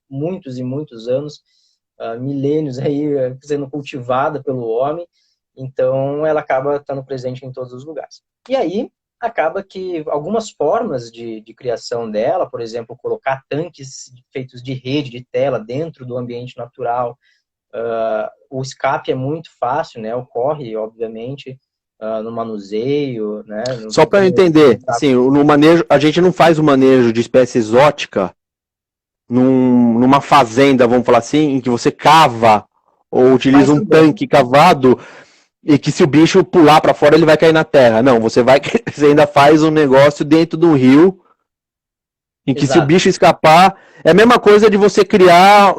muitos e muitos anos, milênios aí sendo cultivada pelo homem, então ela acaba estando presente em todos os lugares. E aí, acaba que algumas formas de criação dela, por exemplo, colocar tanques feitos de rede, de tela, dentro do ambiente natural, o escape é muito fácil, né? Ocorre, obviamente, no manuseio, né? Só para eu entender, assim, no manejo, a gente não faz o manejo de espécie exótica numa fazenda, vamos falar assim, em que você cava ou utiliza um tanque cavado e que se o bicho pular para fora ele vai cair na terra. Não, você ainda faz um negócio dentro de um rio em que se o bicho escapar, é a mesma coisa de você criar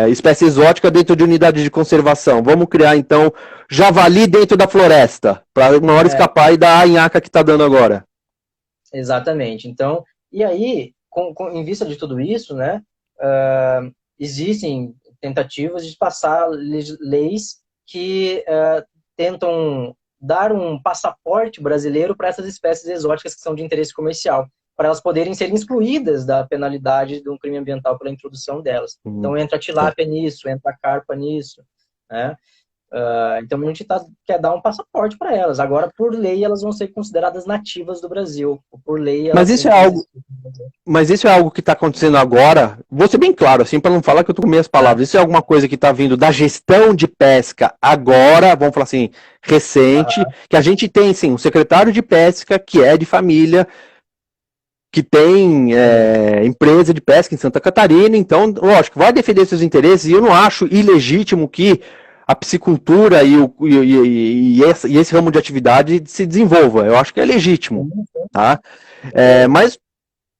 espécie exótica dentro de unidade de conservação. Vamos criar então javali dentro da floresta, para uma hora escapar e dar a nhaca que tá dando agora. Exatamente. Então, e aí, em vista de tudo isso, né, existem tentativas de passar leis que tentam dar um passaporte brasileiro para essas espécies exóticas que são de interesse comercial, para elas poderem ser excluídas da penalidade de um crime ambiental pela introdução delas. Então entra a tilápia nisso, entra a carpa nisso, né? Então a gente quer dar um passaporte para elas. Agora, por lei, elas vão ser consideradas nativas do Brasil. Por lei, mas isso é algo que está acontecendo agora. Vou ser bem claro, assim, para não falar que eu tô com minhas palavras. Isso é alguma coisa que está vindo da gestão de pesca agora, vamos falar assim, recente, que a gente tem, sim, um secretário de pesca que é de família, que tem empresa de pesca em Santa Catarina, então, lógico, vai defender seus interesses, e eu não acho ilegítimo que a piscicultura e esse ramo de atividade se desenvolva. Eu acho que é legítimo, tá? Mas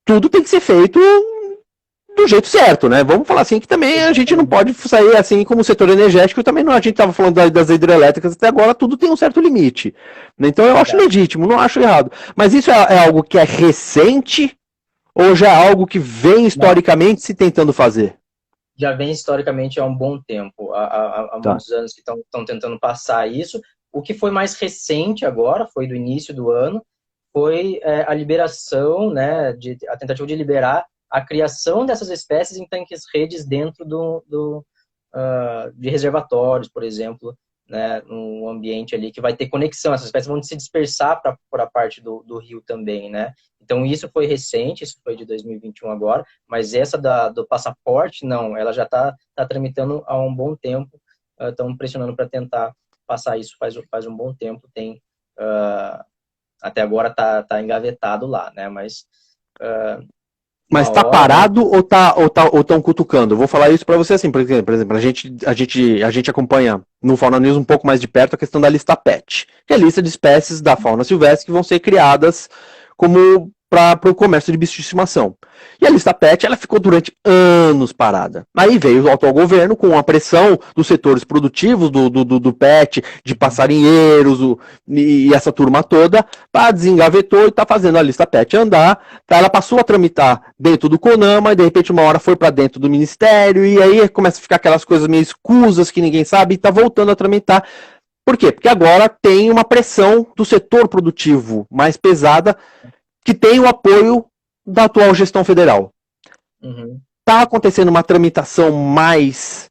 tudo tem que ser feito do jeito certo, né? Vamos falar assim que também a gente não pode sair assim como o setor energético, também não, a gente estava falando das hidrelétricas até agora, tudo tem um certo limite. Então eu acho legítimo, não acho errado. Mas isso é algo que é recente ou já é algo que vem historicamente se tentando fazer? Já vem historicamente há um bom tempo, há muitos anos que estão tentando passar isso. O que foi mais recente agora, foi do início do ano, foi a liberação, né, a tentativa de liberar a criação dessas espécies em tanques redes dentro de reservatórios, por exemplo, né, num ambiente ali que vai ter conexão. Essas espécies vão se dispersar para a parte do rio também, né? Então, isso foi recente, isso foi de 2021 agora, mas essa do passaporte, não, ela já está tramitando há um bom tempo, estão pressionando para tentar passar isso faz um bom tempo, tem... até agora tá engavetado lá, né? Mas tá parado ou tão cutucando? Eu vou falar isso para você assim, por exemplo, a gente acompanha no Fauna News um pouco mais de perto a questão da lista PET, que é a lista de espécies da fauna silvestre que vão ser criadas como para o comércio de bicho de estimação. E a lista PET, ela ficou durante anos parada. Aí veio o atual governo com a pressão dos setores produtivos do PET, de passarinheiros e essa turma toda, desengavetou e está fazendo a lista PET andar. Ela passou a tramitar dentro do CONAMA e de repente uma hora foi para dentro do Ministério e aí começa a ficar aquelas coisas meio escusas que ninguém sabe e está voltando a tramitar. Por quê? Porque agora tem uma pressão do setor produtivo mais pesada que tem o apoio da atual gestão federal. Está acontecendo uma tramitação mais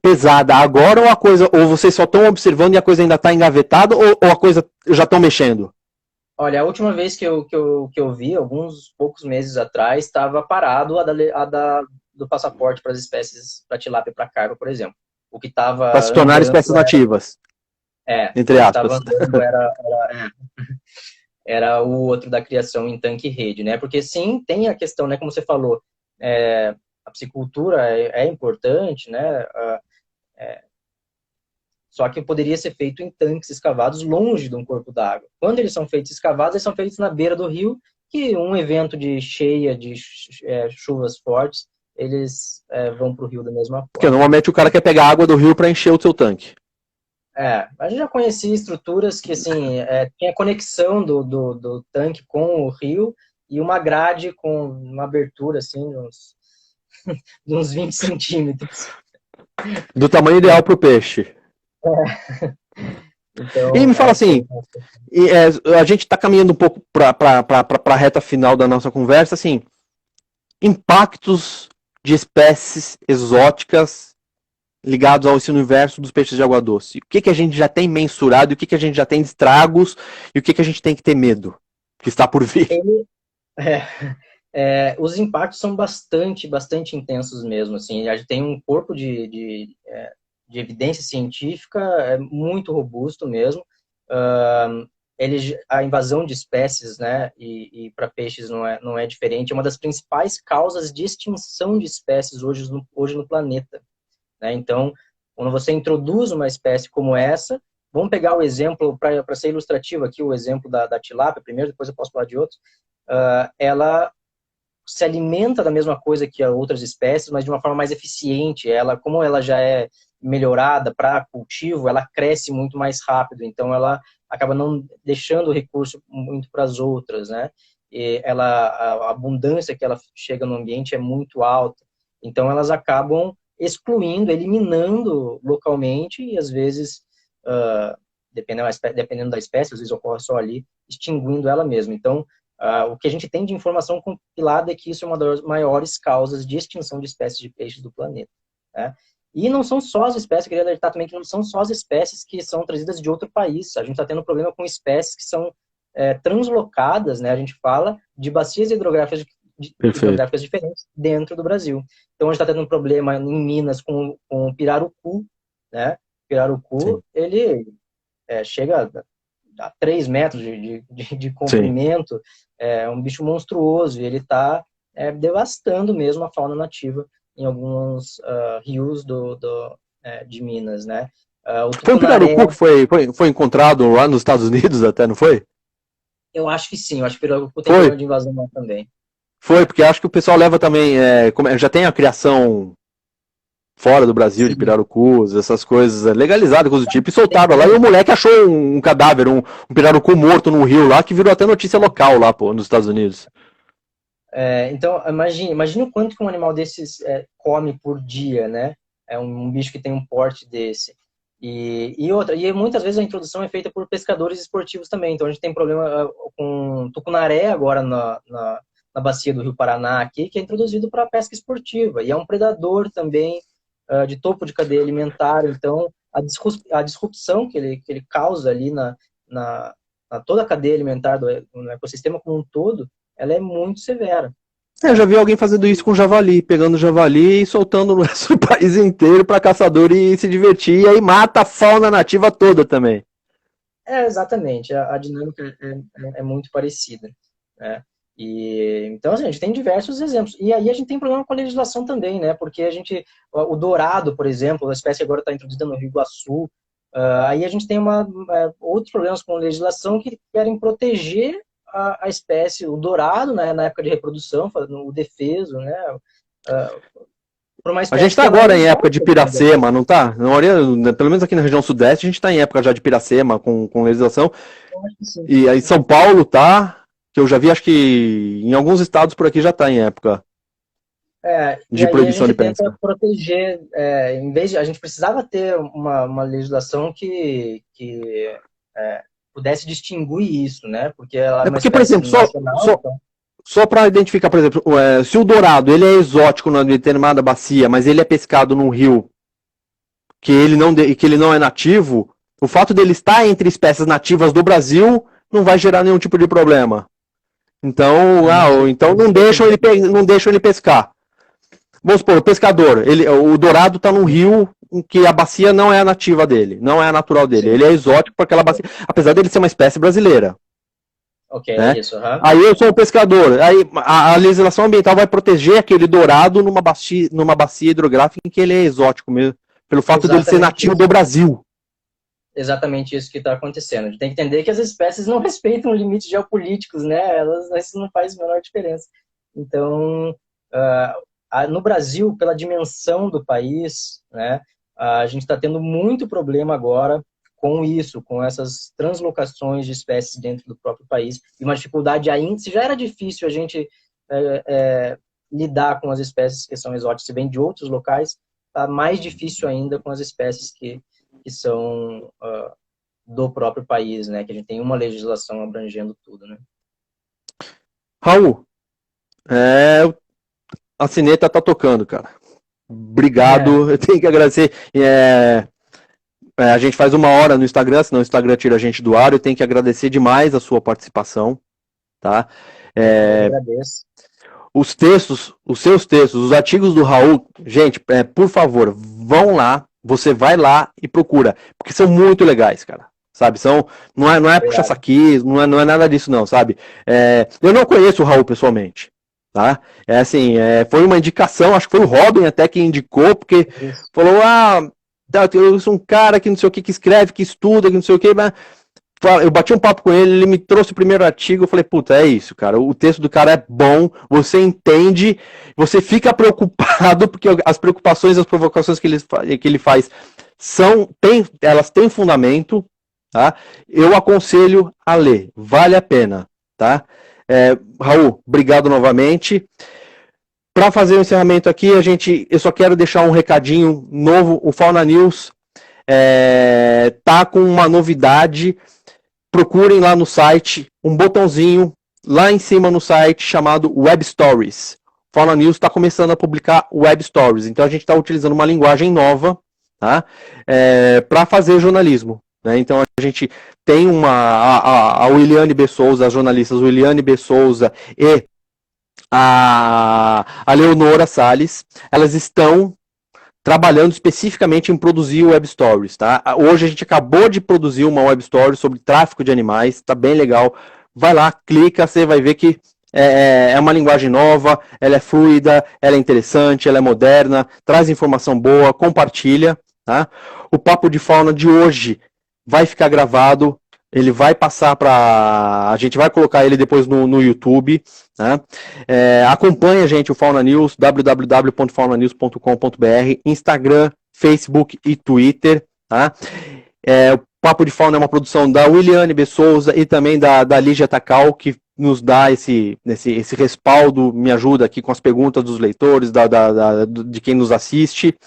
pesada agora ou vocês só estão observando e a coisa ainda está engavetada ou a coisa já estão mexendo? Olha, a última vez que eu vi, alguns poucos meses atrás, estava parado do passaporte para as espécies, para tilápia e para carpa, por exemplo. O que estava para se tornar espécies nativas. Entre aspas. Era o outro da criação em tanque rede, né? Porque sim, tem a questão, né? Como você falou, a piscicultura é importante, né? Só que poderia ser feito em tanques escavados longe de um corpo d'água. Quando eles são feitos escavados, eles são feitos na beira do rio, que um evento de cheia, de chuvas fortes, eles vão para o rio da mesma forma. Porque normalmente o cara quer pegar água do rio para encher o seu tanque. A gente já conhecia estruturas que, assim, tinha conexão do tanque com o rio e uma grade com uma abertura, assim, de uns 20 centímetros. Do tamanho ideal para o peixe. Então, e me fala assim, a gente está caminhando um pouco para a reta final da nossa conversa, assim, impactos de espécies exóticas ligados ao esse universo dos peixes de água doce. O que a gente já tem mensurado, o que a gente já tem de estragos e o que a gente tem que ter medo que está por vir? Os impactos são bastante intensos mesmo. Assim, a gente tem um corpo de evidência científica muito robusto mesmo. A invasão de espécies, né, e para peixes não é diferente. É uma das principais causas de extinção de espécies hoje no planeta. Né? Então, quando você introduz uma espécie como essa, vamos pegar o exemplo, para ser ilustrativo aqui, o exemplo da tilápia primeiro, depois eu posso falar de outros. Ela se alimenta da mesma coisa que outras espécies, mas de uma forma mais eficiente. Como ela já é melhorada para cultivo, ela cresce muito mais rápido, então ela acaba não deixando o recurso muito para as outras, né? E a abundância que ela chega no ambiente é muito alta, então elas acabam excluindo, eliminando localmente e às vezes, dependendo da espécie, às vezes ocorre só ali, extinguindo ela mesma. Então, o que a gente tem de informação compilada é que isso é uma das maiores causas de extinção de espécies de peixes do planeta. Né? E não são só as espécies, eu queria alertar também que não são só as espécies que são trazidas de outro país. A gente está tendo problema com espécies que são translocadas, né? A gente fala de bacias hidrográficas diferentes dentro do Brasil. Então, a gente está tendo um problema em Minas com o pirarucu, né? O pirarucu, sim, ele chega a 3 metros de comprimento, é um bicho monstruoso, e ele está devastando mesmo a fauna nativa em alguns rios de Minas, né? O Foi um tucunaré, pirarucu que foi encontrado lá nos Estados Unidos até, não foi? eu acho que sim, eu acho que pirarucu tem Foi, problema de invasão lá também. foi, porque acho que o pessoal leva também, já tem a criação fora do Brasil de Sim, pirarucus, essas coisas, legalizado, coisa do tipo, e tem soltaram lá, e o moleque achou um cadáver, um pirarucu morto num rio lá, que virou até notícia local lá, pô, nos Estados Unidos. Então, imagine o quanto que um animal desses come por dia, né? É um bicho que tem um porte desse. E muitas vezes a introdução é feita por pescadores esportivos também. Então a gente tem problema com tucunaré agora na bacia do Rio Paraná aqui, que é introduzido para pesca esportiva. E é um predador também de topo de cadeia alimentar. Então a disrupção que ele causa ali na toda a cadeia alimentar no ecossistema como um todo, ela é muito severa. Eu já vi alguém fazendo isso com javali, pegando javali e soltando no resto do país inteiro para caçador e se divertir, e aí mata a fauna nativa toda também. Exatamente, a dinâmica é muito parecida, né? Então, assim, a gente tem diversos exemplos. E aí a gente tem problema com a legislação também, né? Porque o dourado, por exemplo, a espécie agora está introduzida no Rio Iguaçu, aí a gente tem outros problemas com a legislação que querem proteger a espécie, o dourado, né, na época de reprodução, o defeso, né? Por uma A gente espécie está que ela é agora em época de exótica, piracema, não tá? Pelo menos aqui na região sudeste, a gente está em época já de piracema com legislação. eu acho que sim. E aí São Paulo tá, que eu já vi, acho que em alguns estados por aqui já está em época E de aí a proibição gente de tenta pesca. proteger, em vez de a gente precisava ter uma legislação que pudesse distinguir isso, né? Porque ela é É uma porque, por espécie exemplo, nacional, então. só para identificar, por exemplo, se o dourado ele é exótico numa determinada bacia, mas ele é pescado num rio que ele não é nativo, o fato dele estar entre espécies nativas do Brasil não vai gerar nenhum tipo de problema. Então, então não deixam ele pescar. Vamos supor, o pescador, o dourado está num rio em que a bacia não é a nativa dele, não é a natural dele. Sim. Ele é exótico para aquela bacia, apesar dele ser uma espécie brasileira. Ok, Né? isso. Aí eu sou um pescador, aí a legislação ambiental vai proteger aquele dourado numa bacia hidrográfica em que ele é exótico mesmo, pelo fato dele ser nativo do Brasil. Exatamente isso que está acontecendo. A gente tem que entender que as espécies não respeitam limites geopolíticos, né? Isso não faz a menor diferença. Então, no Brasil, pela dimensão do país, né, a gente está tendo muito problema agora com isso, com essas translocações de espécies dentro do próprio país, e uma dificuldade ainda, se já era difícil a gente lidar com as espécies que são exóticas e vêm de outros locais, está mais difícil ainda com as espécies que são do próprio país, né, que a gente tem uma legislação abrangendo tudo, né. Raul, a sineta tá tocando, cara. Obrigado, eu tenho que agradecer. A gente faz 1 hora no Instagram, senão o Instagram tira a gente do ar. Eu tenho que agradecer demais a sua participação, tá? Eu agradeço. Os seus textos, os artigos do Raul, gente, por favor, vão lá, você vai lá e procura, porque são muito legais, cara. Sabe, não é puxa-saquismo, não é nada disso não, sabe? Eu não conheço o Raul pessoalmente, tá? Foi uma indicação, acho que foi o Robin até que indicou, porque falou, eu sou um cara que não sei o que escreve, que estuda, que não sei o que, mas eu bati um papo com ele me trouxe o primeiro artigo, eu falei, puta, é isso, cara, o texto do cara é bom, você entende, você fica preocupado, porque as preocupações, as provocações que ele faz elas têm fundamento, tá? Eu aconselho a ler, vale a pena, tá? Raul, obrigado novamente. Para fazer o encerramento aqui, eu só quero deixar um recadinho novo, o Fauna News tá com uma novidade. Procurem lá no site um botãozinho lá em cima no site chamado Web Stories. Fauna News está começando a publicar Web Stories, então a gente está utilizando uma linguagem nova, tá? Para fazer jornalismo. Né? Então a gente tem a Williane B. Souza, as jornalistas Williane B. Souza e a Leonora Salles, elas estão trabalhando especificamente em produzir web stories, tá? Hoje a gente acabou de produzir uma web story sobre tráfico de animais, tá bem legal. Vai lá, clica, você vai ver que é uma linguagem nova, ela é fluida, ela é interessante, ela é moderna, traz informação boa, compartilha, tá? O Papo de Fauna de hoje vai ficar gravado, ele vai passar para... A gente vai colocar ele depois no YouTube, né? Acompanhe a gente, o Fauna News, www.faunanews.com.br, Instagram, Facebook e Twitter, tá? O Papo de Fauna é uma produção da Williane B. Souza e também da Lígia Takal, que nos dá esse respaldo, me ajuda aqui com as perguntas dos leitores, de quem nos assiste.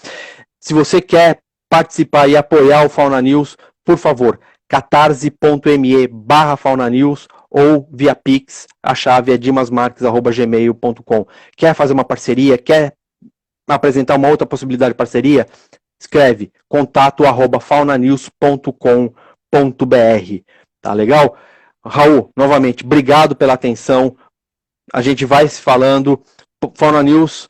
Se você quer participar e apoiar o Fauna News, por favor, catarse.me/Fauna News ou via Pix, a chave é dimasmarques@gmail.com. Quer fazer uma parceria? Quer apresentar uma outra possibilidade de parceria? Escreve contato@faunanews.com.br. Tá legal? Raul, novamente, obrigado pela atenção. A gente vai se falando. Fauna News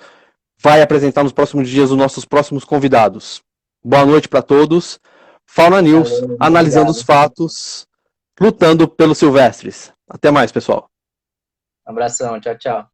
vai apresentar nos próximos dias os nossos próximos convidados. Boa noite para todos. Fauna News, Valeu, analisando obrigado. os fatos, lutando pelos silvestres. Até mais, pessoal. Abração, tchau, tchau.